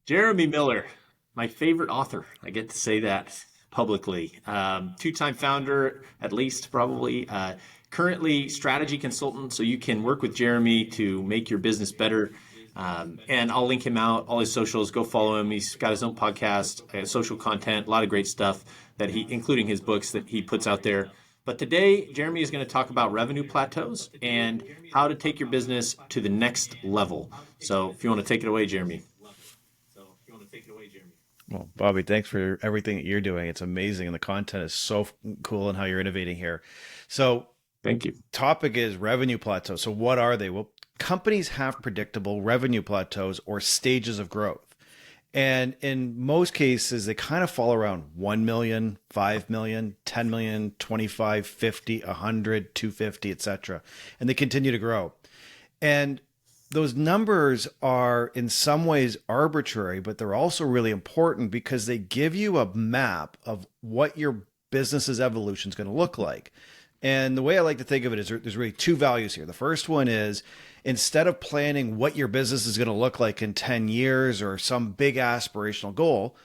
Jeremy Miller, my favorite author. I get to say that publicly. Two-time founder, at least probably. Currently strategy consultant, so you can work with Jeremy to make your business better. And I'll link him out, all his socials. Go follow him. He's got his own podcast, social content, a lot of great stuff that including his books that he puts out there. But today, Jeremy is going to talk about revenue plateaus and how to take your business to the next level. So if you want to take it away, Jeremy. Well, Bobby, thanks for everything that you're doing. It's amazing. And the content is so cool and how you're innovating here. So Thank you. topic is revenue plateaus. So what are they? Well, companies have predictable revenue plateaus or stages of growth. And in most cases, they kind of fall around 1 million, 5 million, 10 million, 25, 50, 100, 250, etc. And they continue to grow. And those numbers are in some ways arbitrary, but they're also really important because they give you a map of what your business's evolution is going to look like. And the way I like to think of it is there's really two values here. The first one is instead of planning what your business is going to look like in 10 years or some big aspirational goal,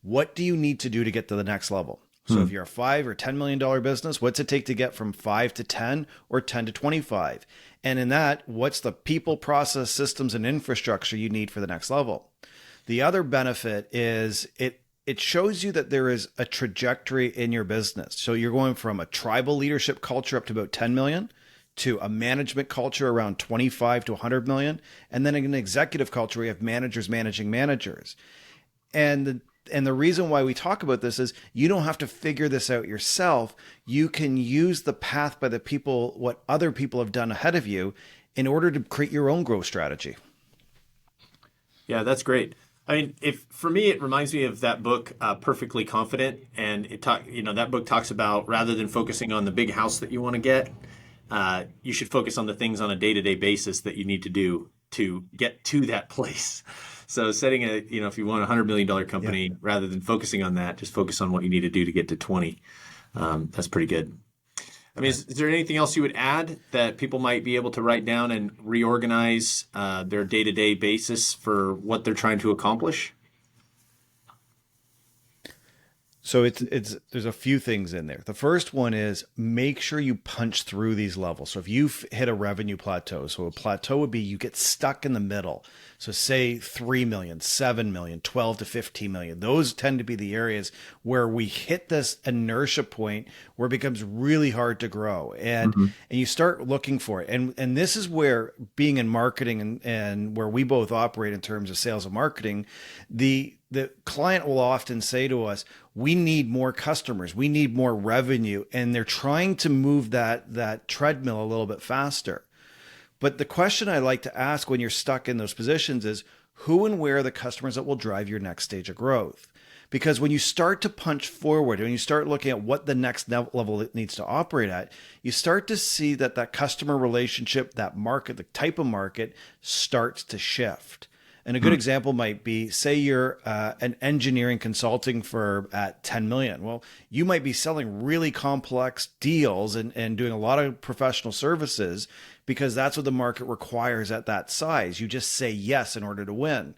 what do you need to do to get to the next level? So if you're a $5 or $10 million business, what's it take to get from 5 to 10 or 10 to 25? And in that, what's the people, process, systems, and infrastructure you need for the next level? The other benefit is it shows you that there is a trajectory in your business. So you're going from a tribal leadership culture up to about 10 million to a management culture around 25 to 100 million. And then an executive culture where you have managers managing managers. And the reason why we talk about this is you don't have to figure this out yourself. You can use the path by the people, what other people have done ahead of you in order to create your own growth strategy. Yeah, that's great. I mean, if for me, it reminds me of that book, Perfectly Confident, and that book talks about rather than focusing on the big house that you want to get, you should focus on the things on a day-to-day basis that you need to do to get to that place. So setting if you want $100 million company, rather than focusing on that, just focus on what you need to do to get to 20. That's pretty good. I mean, is there anything else you would add that people might be able to write down and reorganize their day-to-day basis for what they're trying to accomplish? So there's a few things in there. The first one is make sure you punch through these levels. So if you've hit a revenue plateau, so a plateau would be you get stuck in the middle. So say 3 million, 7 million, 12 to 15 million. Those tend to be the areas where we hit this inertia point where it becomes really hard to grow. And you start looking for it. And this is where being in marketing and where we both operate in terms of sales and marketing, the client will often say to us, we need more customers, we need more revenue, and they're trying to move that treadmill a little bit faster. But the question I like to ask when you're stuck in those positions is who and where are the customers that will drive your next stage of growth? Because when you start to punch forward and you start looking at what the next level it needs to operate at, you start to see that customer relationship, that market, the type of market starts to shift. And a good example might be, say you're an engineering consulting firm at 10 million. Well, you might be selling really complex deals and doing a lot of professional services because that's what the market requires at that size. You just say yes in order to win.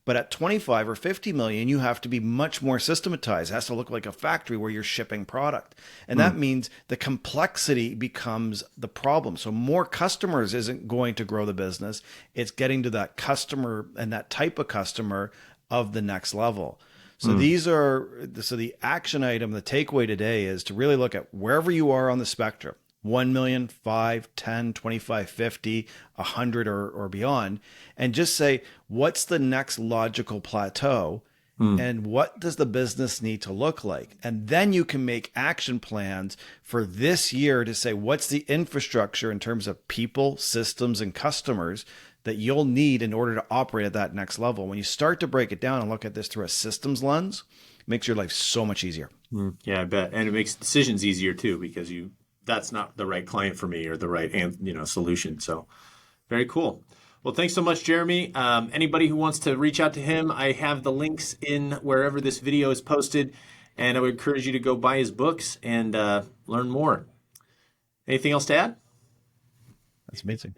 But at 25 or 50 million, you have to be much more systematized. It has to look like a factory where you're shipping product. And that means the complexity becomes the problem. So more customers isn't going to grow the business. It's getting to that customer and that type of customer of the next level. So so the action item, the takeaway today is to really look at wherever you are on the spectrum. 1 million, 5, 10, 25, 50, 100 or beyond, and just say, what's the next logical plateau and what does the business need to look like? And then you can make action plans for this year to say, what's the infrastructure in terms of people, systems, and customers that you'll need in order to operate at that next level. When you start to break it down and look at this through a systems lens, it makes your life so much easier. Yeah, I bet. And it makes decisions easier too, because that's not the right client for me or the right solution. So very cool. Well, thanks so much, Jeremy. Anybody who wants to reach out to him, I have the links in wherever this video is posted, and I would encourage you to go buy his books and learn more. Anything else to add? That's amazing.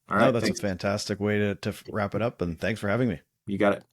All right. No, that's a fantastic way to wrap it up, and thanks for having me. You got it.